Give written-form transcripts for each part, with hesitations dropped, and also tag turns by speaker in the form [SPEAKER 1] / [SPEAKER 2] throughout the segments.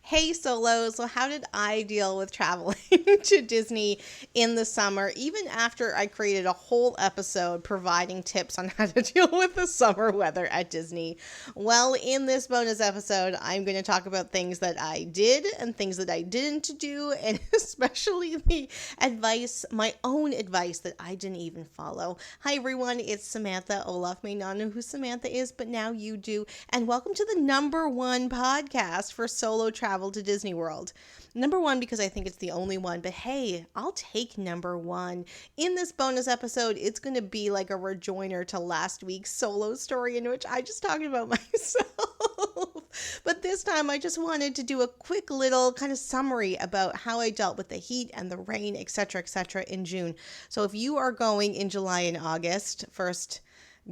[SPEAKER 1] Hey Solo, so how did I deal with traveling to Disney in the summer, even after I created a whole episode providing tips on how to deal with the summer weather at Disney? Well, in this bonus episode, I'm going to talk about things that I did and things that I didn't do, and especially the advice, my own advice that I didn't even follow. Hi everyone, it's Samantha. Olaf may not know who Samantha is, but now you do. And welcome to the #1 podcast for solo travel to Disney World. #1 because I think it's the only one, but hey, I'll take #1. In this bonus episode, it's going to be like a rejoinder to last week's solo story in which I just talked about myself. But this time I just wanted to do a quick little kind of summary about how I dealt with the heat and the rain, etc., in June. So if you are going in July and August, first,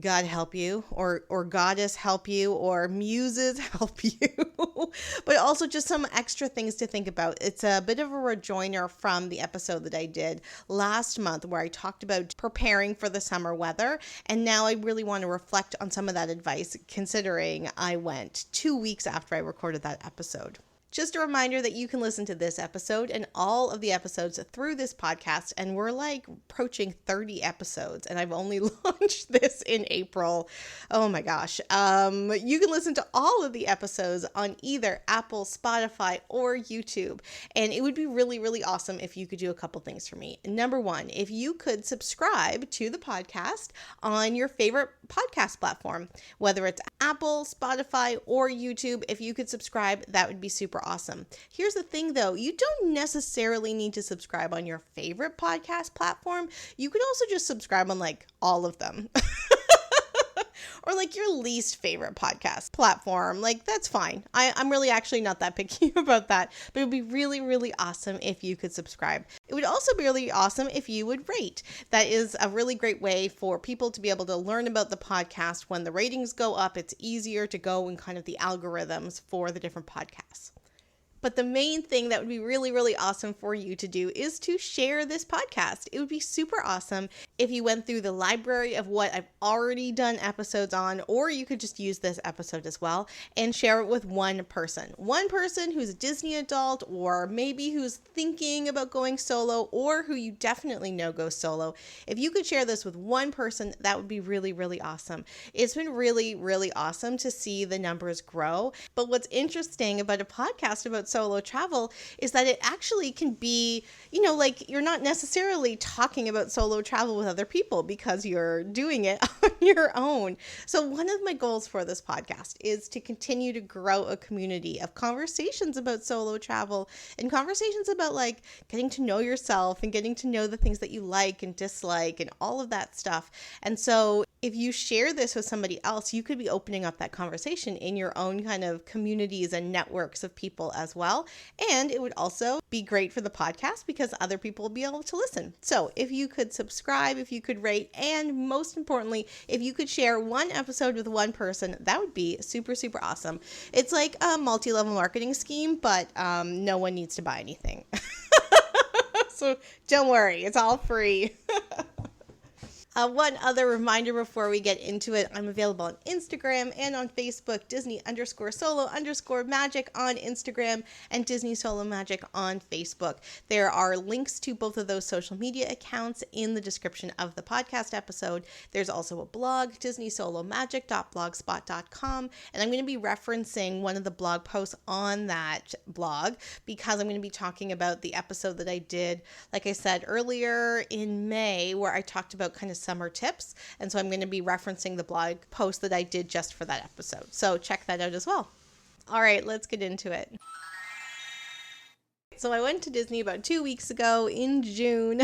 [SPEAKER 1] God help you, or goddess help you, or muses help you. But also just some extra things to think about. It's a bit of a rejoinder from the episode that I did last month where I talked about preparing for the summer weather. And now I really want to reflect on some of that advice, considering I went 2 weeks after I recorded that episode. Just a reminder that you can listen to this episode and all of the episodes through this podcast, and we're like approaching 30 episodes, and I've only launched this in April. Oh my gosh. You can listen to all of the episodes on either Apple, Spotify, or YouTube, and it would be really, really awesome if you could do a couple things for me. #1, if you could subscribe to the podcast on your favorite podcast platform, whether it's Apple, Spotify, or YouTube. If you could subscribe, that would be super awesome. Here's the thing though, you don't necessarily need to subscribe on your favorite podcast platform. You could also just subscribe on like all of them. Or like your least favorite podcast platform. Like, that's fine. I'm really actually not that picky about that, but it would be really, really awesome if you could subscribe. It would also be really awesome if you would rate. That is a really great way for people to be able to learn about the podcast. When the ratings go up, it's easier to go in kind of the algorithms for the different podcasts. But the main thing that would be really, really awesome for you to do is to share this podcast. It would be super awesome if you went through the library of what I've already done episodes on, or you could just use this episode as well and share it with one person. One person who's a Disney adult, or maybe who's thinking about going solo, or who you definitely know goes solo. If you could share this with one person, that would be really, really awesome. It's been really, really awesome to see the numbers grow. But what's interesting about a podcast about solo travel is that it actually can be, like you're not necessarily talking about solo travel with other people because you're doing it on your own. So one of my goals for this podcast is to continue to grow a community of conversations about solo travel and conversations about like getting to know yourself and getting to know the things that you like and dislike and all of that stuff. And so if you share this with somebody else, you could be opening up that conversation in your own kind of communities and networks of people as well. And it would also be great for the podcast because other people will be able to listen. So if you could subscribe, if you could rate, and most importantly, if you could share one episode with one person, that would be super, super awesome. It's like a multi-level marketing scheme, but no one needs to buy anything. So don't worry, it's all free. One other reminder before we get into it, I'm available on Instagram and on Facebook, Disney_solo_magic on Instagram and Disney Solo Magic on Facebook. There are links to both of those social media accounts in the description of the podcast episode. There's also a blog, DisneySoloMagic.blogspot.com, and I'm going to be referencing one of the blog posts on that blog because I'm going to be talking about the episode that I did, like I said earlier in May, where I talked about kind of summer tips, and so I'm going to be referencing the blog post that I did just for that episode, so check that out as well. All right, let's get into it. So I went to Disney about 2 weeks ago in June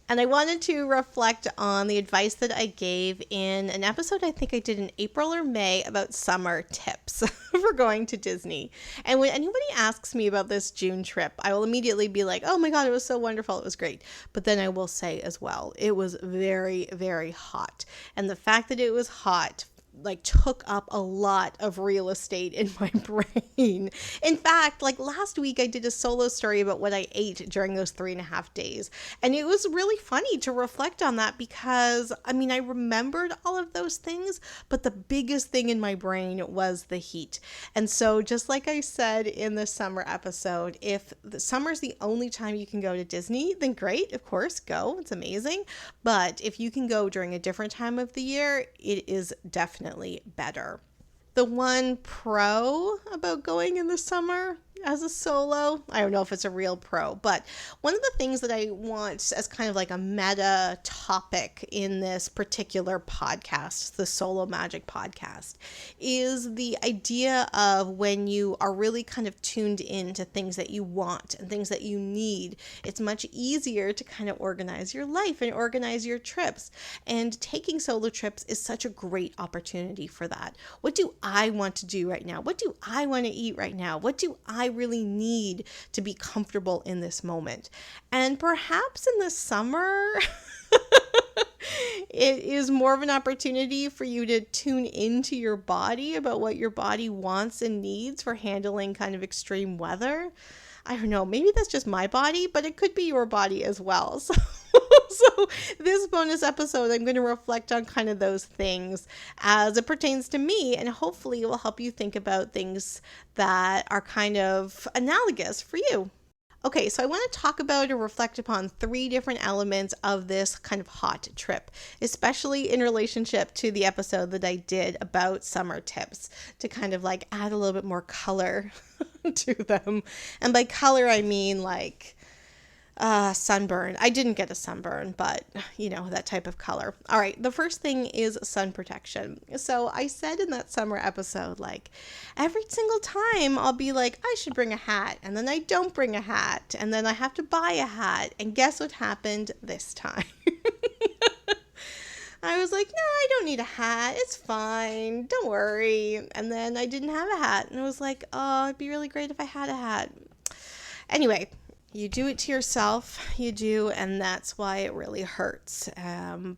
[SPEAKER 1] and I wanted to reflect on the advice that I gave in an episode I think I did in April or May about summer tips for going to Disney. And when anybody asks me about this June trip, I will immediately be like, oh my God, it was so wonderful. It was great. But then I will say as well, it was very, very hot. And the fact that it was hot like took up a lot of real estate in my brain. In fact, like last week I did a solo story about what I ate during those 3.5 days. And it was really funny to reflect on that because I mean, I remembered all of those things, but the biggest thing in my brain was the heat. And so just like I said in the summer episode, if the summer's the only time you can go to Disney, then great, of course, go. It's amazing. But if you can go during a different time of the year, it is definitely better. The one pro about going in the summer as a solo, I don't know if it's a real pro, but one of the things that I want as kind of like a meta topic in this particular podcast, the Solo Magic podcast, is the idea of when you are really kind of tuned into things that you want and things that you need, it's much easier to kind of organize your life and organize your trips. And taking solo trips is such a great opportunity for that. What do I want to do right now? What do I want to eat right now? What do I really need to be comfortable in this moment? And perhaps in the summer, it is more of an opportunity for you to tune into your body about what your body wants and needs for handling kind of extreme weather. I don't know, maybe that's just my body, but it could be your body as well. So this bonus episode, I'm going to reflect on kind of those things as it pertains to me, and hopefully it will help you think about things that are kind of analogous for you. Okay, so I want to talk about or reflect upon 3 different elements of this kind of hot trip, especially in relationship to the episode that I did about summer tips, to kind of like add a little bit more color to them. And by color, I mean like sunburn. I didn't get a sunburn, but you know, that type of color. All right. The first thing is sun protection. So I said in that summer episode, like every single time I'll be like, I should bring a hat. And then I don't bring a hat. And then I have to buy a hat. And guess what happened this time? I was like, no, I don't need a hat. It's fine. Don't worry. And then I didn't have a hat. And I was like, oh, it'd be really great if I had a hat. Anyway, you do it to yourself, you do, and that's why it really hurts.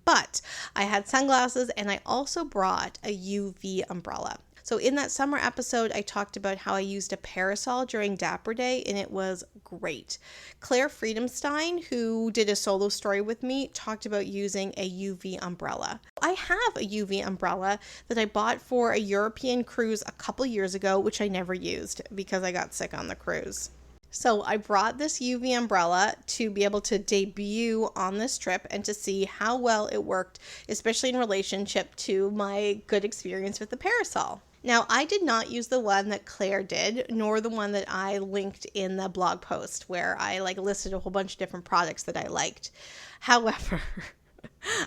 [SPEAKER 1] But I had sunglasses, and I also brought a UV umbrella. So in that summer episode, I talked about how I used a parasol during Dapper Day, and it was great. Claire Friedenstein, who did a solo story with me, talked about using a UV umbrella. I have a UV umbrella that I bought for a European cruise a couple years ago, which I never used because I got sick on the cruise. So I brought this UV umbrella to be able to debut on this trip and to see how well it worked, especially in relationship to my good experience with the parasol. Now, I did not use the one that Claire did, nor the one that I linked in the blog post where I listed a whole bunch of different products that I liked. However,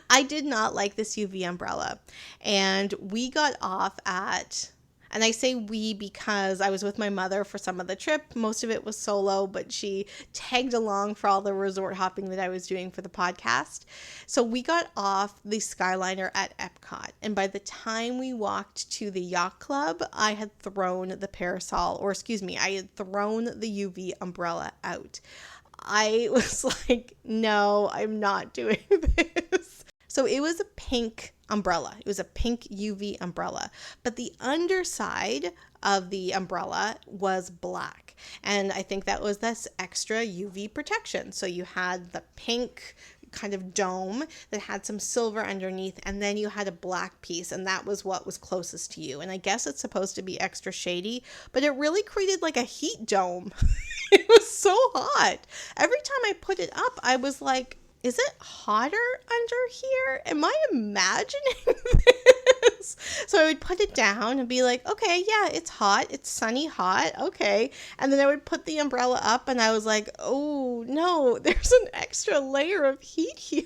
[SPEAKER 1] I did not like this UV umbrella, and we got off at... And I say we because I was with my mother for some of the trip. Most of it was solo, but she tagged along for all the resort hopping that I was doing for the podcast. So we got off the Skyliner at Epcot. And by the time we walked to the yacht club, I had thrown the parasol, I had thrown the UV umbrella out. I was like, no, I'm not doing this. So it was a pink umbrella. It was a pink UV umbrella, but the underside of the umbrella was black. And I think that was this extra UV protection. So you had the pink kind of dome that had some silver underneath, and then you had a black piece, and that was what was closest to you. And I guess it's supposed to be extra shady, but it really created like a heat dome. It was so hot. Every time I put it up, I was like, is it hotter under here? Am I imagining this? So I would put it down and be like, okay, yeah, it's hot. It's sunny hot. Okay. And then I would put the umbrella up and I was like, oh no, there's an extra layer of heat here.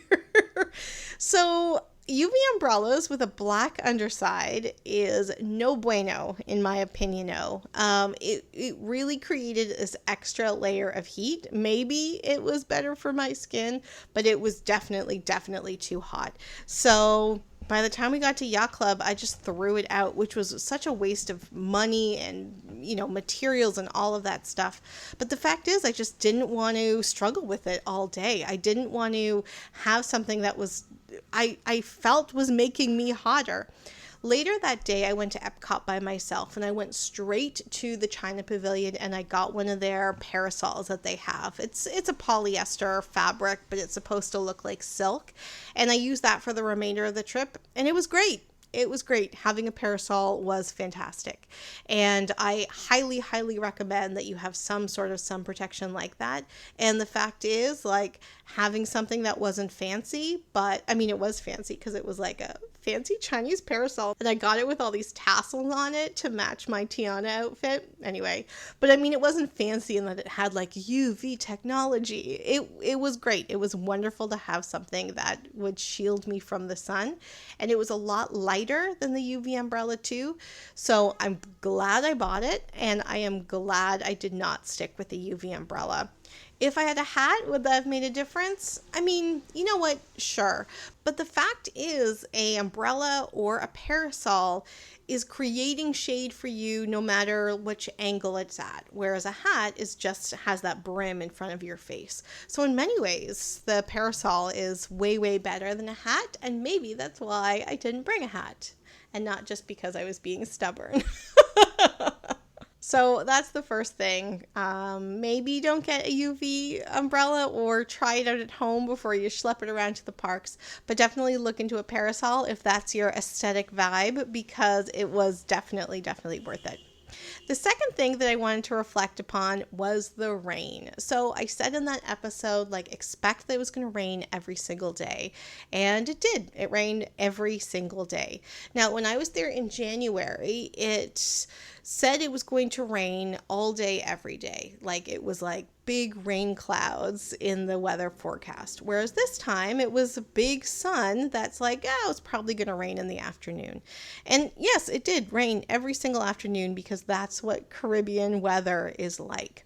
[SPEAKER 1] So UV umbrellas with a black underside is no bueno, in my opinion. It really created this extra layer of heat. Maybe it was better for my skin, but it was definitely too hot. So by the time we got to Yacht Club, I just threw it out, which was such a waste of money and, materials and all of that stuff. But the fact is, I just didn't want to struggle with it all day. I didn't want to have something that was I felt was making me hotter. Later that day, I went to Epcot by myself, and I went straight to the China Pavilion, and I got one of their parasols that they have. It's a polyester fabric, but it's supposed to look like silk, and I used that for the remainder of the trip, and it was great. It was great. Having a parasol was fantastic. And I highly, highly recommend that you have some sort of sun protection like that. And the fact is, like, having something that wasn't fancy, but I mean, it was fancy because it was like a fancy Chinese parasol, and I got it with all these tassels on it to match my Tiana outfit. Anyway, but I mean, it wasn't fancy in that it had like UV technology. It was great. It was wonderful to have something that would shield me from the sun, and it was a lot lighter than the UV umbrella too. So I'm glad I bought it, and I am glad I did not stick with the UV umbrella. If I had a hat, would that have made a difference? I mean, you know what? Sure. But the fact is, a umbrella or a parasol is creating shade for you no matter which angle it's at, whereas a hat is just has that brim in front of your face. So in many ways, the parasol is way, way better than a hat, and maybe that's why I didn't bring a hat, and not just because I was being stubborn. So that's the first thing. Maybe don't get a UV umbrella, or try it out at home before you schlep it around to the parks. But definitely look into a parasol if that's your aesthetic vibe, because it was definitely worth it. The second thing that I wanted to reflect upon was the rain. So I said in that episode, like, expect that it was going to rain every single day. And it did. It rained every single day. Now, when I was there in January, it said it was going to rain all day, every day. Like, it was like big rain clouds in the weather forecast. Whereas this time it was a big sun that's like, oh, it's probably going to rain in the afternoon. And yes, it did rain every single afternoon, because that's what Caribbean weather is like.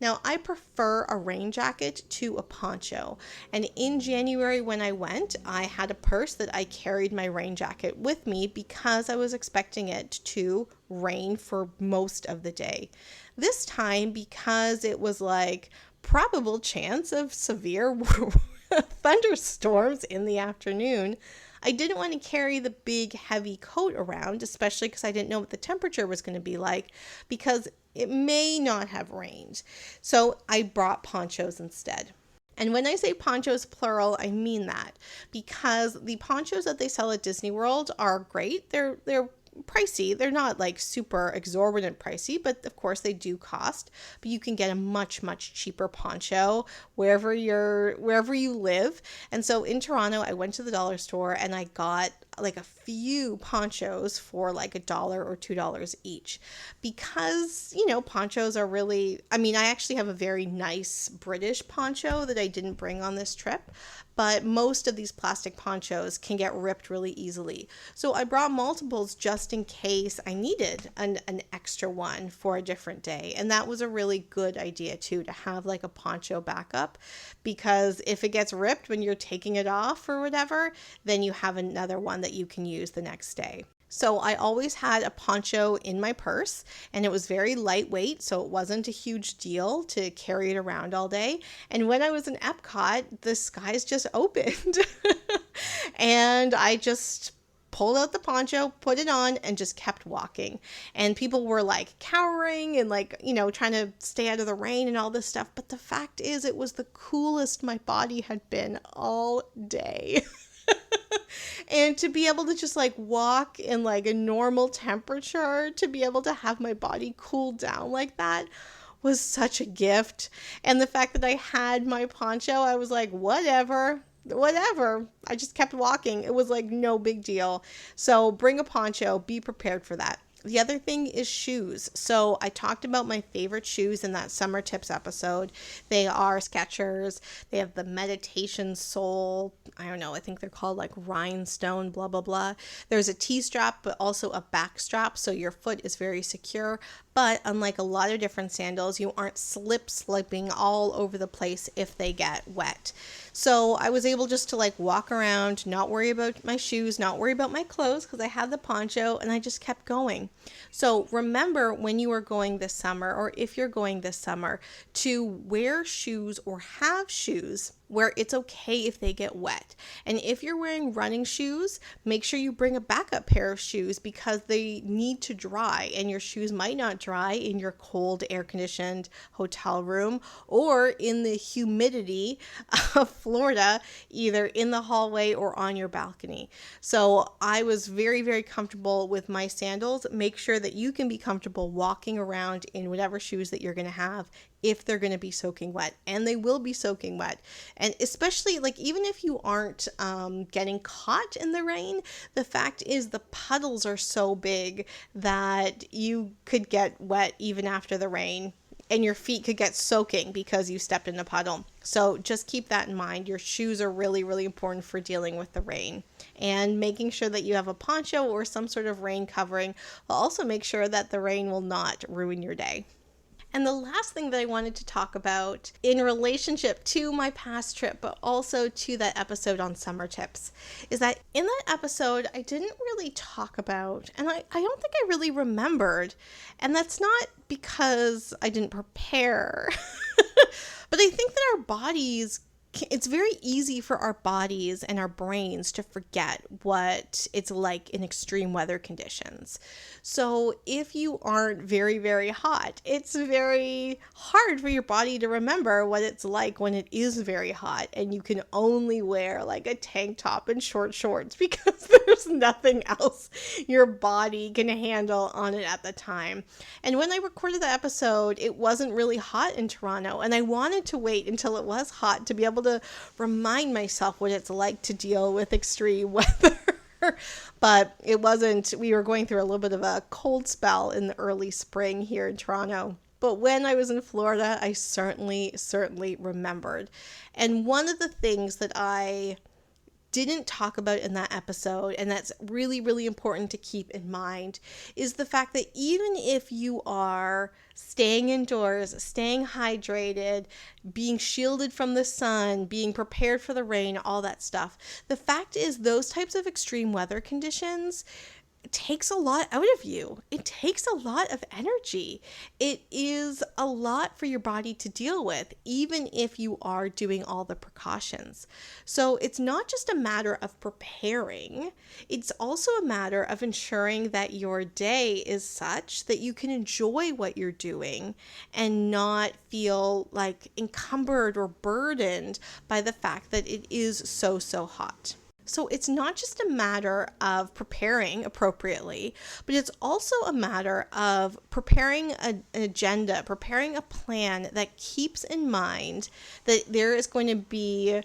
[SPEAKER 1] Now, I prefer a rain jacket to a poncho. And in January when I went, I had a purse that I carried my rain jacket with me because I was expecting it to rain for most of the day. This time, because it was like probable chance of severe thunderstorms in the afternoon, I didn't want to carry the big heavy coat around, especially because I didn't know what the temperature was going to be like, because it may not have rained. So I brought ponchos instead. And when I say ponchos plural, I mean that, because the ponchos that they sell at Disney World are great. They're pricey. They're not like super exorbitant pricey, but of course they do cost. But you can get a much, much cheaper poncho wherever you live. And so in Toronto, I went to the dollar store and I got like a few ponchos for like $1 or $2 each, because, you know, ponchos are really, I mean, I actually have a very nice British poncho that I didn't bring on this trip, but most of these plastic ponchos can get ripped really easily. So I brought multiples just in case I needed an extra one for a different day. And that was a really good idea too, to have like a poncho backup, because if it gets ripped when you're taking it off or whatever, then you have another one that you can use the next day. So I always had a poncho in my purse, and it was very lightweight, so it wasn't a huge deal to carry it around all day. And when I was in Epcot, the skies just opened and I just pulled out the poncho, put it on, and just kept walking. And people were like cowering and like, you know, trying to stay out of the rain and all this stuff. But the fact is, it was the coolest my body had been all day. And to be able to just like walk in like a normal temperature, to be able to have my body cool down like that, was such a gift. And the fact that I had my poncho, I was like, whatever. I just kept walking. It was like no big deal. So bring a poncho, be prepared for that. The other thing is shoes. So I talked about my favorite shoes in that summer tips episode. They are Skechers. They have the meditation sole. I don't know. I think they're called like rhinestone, blah, blah, blah. There's a T-strap, but also a back strap. So your foot is very secure. But unlike a lot of different sandals, you aren't slipping all over the place if they get wet. So I was able just to like walk around, not worry about my shoes, not worry about my clothes, because I had the poncho, and I just kept going. So remember when you are going this summer, or if you're going this summer, to wear shoes or have shoes where it's okay if they get wet. And if you're wearing running shoes, make sure you bring a backup pair of shoes because they need to dry, and your shoes might not dry in your cold air-conditioned hotel room or in the humidity of Florida, either in the hallway or on your balcony. So I was very, very comfortable with my sandals. Make sure that you can be comfortable walking around in whatever shoes that you're going to have if they're going to be soaking wet, and they will be soaking wet. And especially, like, even if you aren't getting caught in the rain, the fact is the puddles are so big that you could get wet even after the rain, and your feet could get soaking because you stepped in a puddle. So just keep that in mind. Your shoes are really, really important for dealing with the rain. And making sure that you have a poncho or some sort of rain covering will also make sure that the rain will not ruin your day. And the last thing that I wanted to talk about in relationship to my past trip, but also to that episode on summer tips, is that in that episode, I didn't really talk about, and I don't think I really remembered, and that's not because I didn't prepare, but I think that our bodies, it's very easy for our bodies and our brains to forget what it's like in extreme weather conditions. So if you aren't very, very hot, it's very hard for your body to remember what it's like when it is very hot and you can only wear like a tank top and short shorts because there's nothing else your body can handle on it at the time. And when I recorded the episode, it wasn't really hot in Toronto, and I wanted to wait until it was hot to be able to remind myself what it's like to deal with extreme weather. But it wasn't. We were going through a little bit of a cold spell in the early spring here in Toronto. But when I was in Florida, I certainly remembered. And one of the things that I didn't talk about in that episode, and that's really, really important to keep in mind, is the fact that even if you are staying indoors, staying hydrated, being shielded from the sun, being prepared for the rain, all that stuff, the fact is those types of extreme weather conditions takes a lot out of you. It takes a lot of energy. It is a lot for your body to deal with, even if you are doing all the precautions. So it's not just a matter of preparing, it's also a matter of ensuring that your day is such that you can enjoy what you're doing and not feel like encumbered or burdened by the fact that it is so hot. So it's not just a matter of preparing appropriately, but it's also a matter of preparing an agenda, preparing a plan that keeps in mind that there is going to be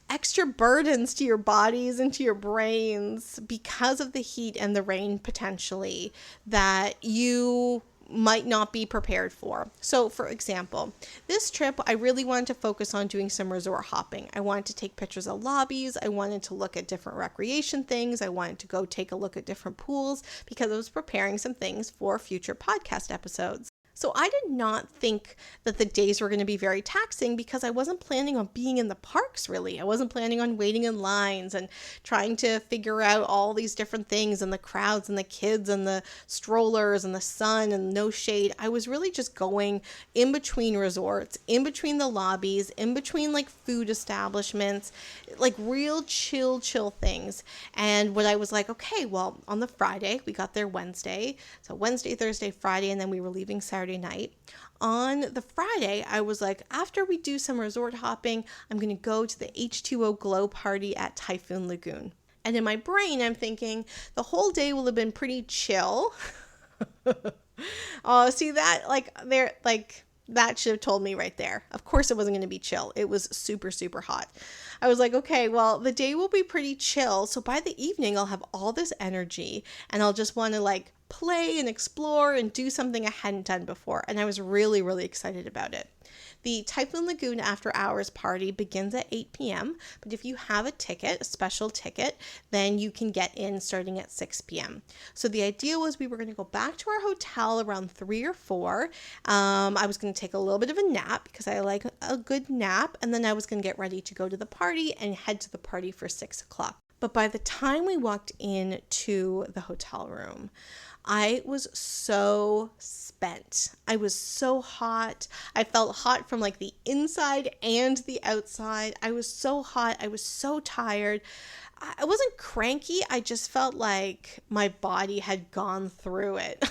[SPEAKER 1] extra burdens to your bodies and to your brains because of the heat and the rain potentially that you might not be prepared for. So for example, this trip, I really wanted to focus on doing some resort hopping. I wanted to take pictures of lobbies. I wanted to look at different recreation things. I wanted to go take a look at different pools because I was preparing some things for future podcast episodes. So I did not think that the days were going to be very taxing because I wasn't planning on being in the parks really. I wasn't planning on waiting in lines and trying to figure out all these different things and the crowds and the kids and the strollers and the sun and no shade. I was really just going in between resorts, in between the lobbies, in between like food establishments, like real chill things. And when I was like, okay, well, on the Friday, we got there Wednesday. So Wednesday, Thursday, Friday, and then we were leaving Saturday night. On the Friday, I was like, after we do some resort hopping, I'm going to go to the H2O glow party at Typhoon Lagoon. And in my brain, I'm thinking the whole day will have been pretty chill. Oh, see that? That should have told me right there. Of course it wasn't going to be chill. It was super hot. I was like, okay, well, the day will be pretty chill. So by the evening, I'll have all this energy and I'll just want to like play and explore and do something I hadn't done before. And I was really excited about it. The Typhoon Lagoon After Hours party begins at 8 p.m. But if you have a ticket, a special ticket, then you can get in starting at 6 p.m. So the idea was we were going to go back to our hotel around 3 or 4. I was going to take a little bit of a nap because I like a good nap. And then I was going to get ready to go to the party and head to the party for 6 o'clock. But by the time we walked into the hotel room, I was so spent. I was so hot. I felt hot from like the inside and the outside. I was so hot. I was so tired. I wasn't cranky. I just felt like my body had gone through it.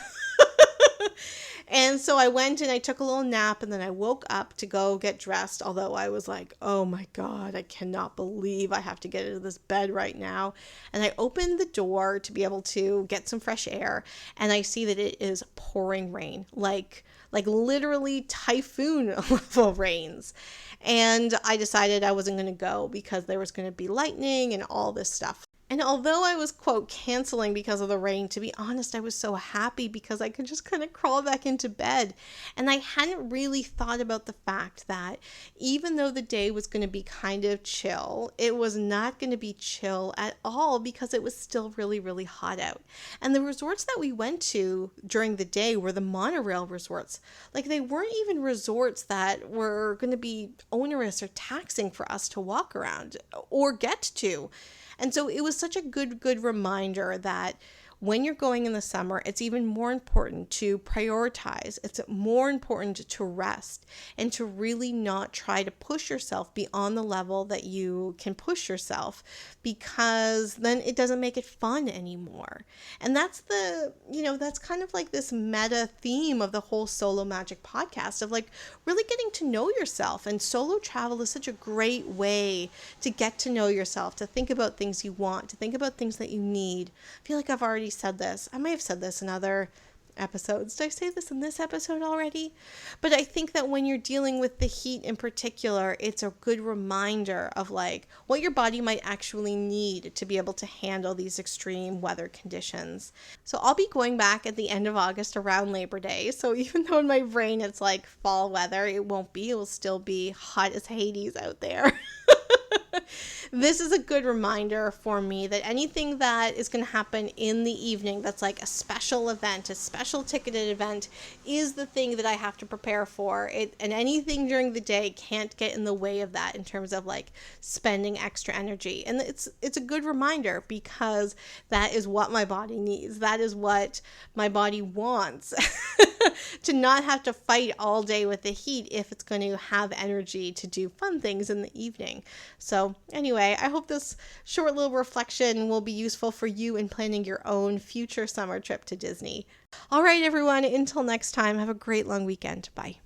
[SPEAKER 1] And so I went and I took a little nap, and then I woke up to go get dressed, although I was like, oh my God, I cannot believe I have to get into this bed right now. And I opened the door to be able to get some fresh air, and I see that it is pouring rain, like literally typhoon level rains. And I decided I wasn't going to go because there was going to be lightning and all this stuff. And although I was, quote, canceling because of the rain, to be honest, I was so happy because I could just kind of crawl back into bed. And I hadn't really thought about the fact that even though the day was going to be kind of chill, it was not going to be chill at all because it was still really, really hot out. And the resorts that we went to during the day were the monorail resorts. Like, they weren't even resorts that were going to be onerous or taxing for us to walk around or get to. And so it was such a good reminder that when you're going in the summer, it's even more important to prioritize. It's more important to rest and to really not try to push yourself beyond the level that you can push yourself, because then it doesn't make it fun anymore. And that's that's kind of like this meta theme of the whole Solo Magic podcast, of like really getting to know yourself. And solo travel is such a great way to get to know yourself, to think about things you want, to think about things that you need. I feel like I've already said this. I may have said this in other episodes. Did I say this in this episode already? But I think that when you're dealing with the heat in particular, it's a good reminder of like what your body might actually need to be able to handle these extreme weather conditions. So I'll be going back at the end of August around Labor Day. So even though in my brain it's like fall weather, it won't be. It will still be hot as Hades out there. This is a good reminder for me that anything that is going to happen in the evening that's like a special event, a special ticketed event, is the thing that I have to prepare for. And anything during the day can't get in the way of that in terms of like spending extra energy. And it's a good reminder because that is what my body needs. That is what my body wants. To not have to fight all day with the heat if it's going to have energy to do fun things in the evening. So anyway, I hope this short little reflection will be useful for you in planning your own future summer trip to Disney. All right, everyone, until next time, have a great long weekend. Bye.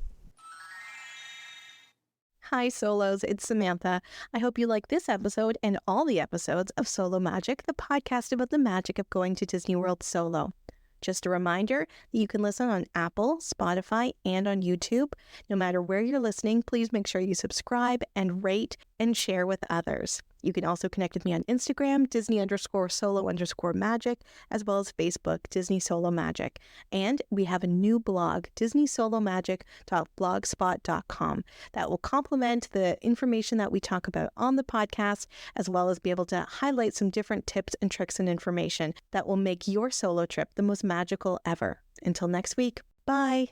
[SPEAKER 1] Hi, Solos. It's Samantha. I hope you like this episode and all the episodes of Solo Magic, the podcast about the magic of going to Disney World solo. Just a reminder that you can listen on Apple, Spotify, and on YouTube. No matter where you're listening, please make sure you subscribe and rate and share with others. You can also connect with me on Instagram, Disney_solo_magic, as well as Facebook, Disney Solo Magic. And we have a new blog, DisneySoloMagic.blogspot.com, that will complement the information that we talk about on the podcast, as well as be able to highlight some different tips and tricks and information that will make your solo trip the most magical ever. Until next week, bye!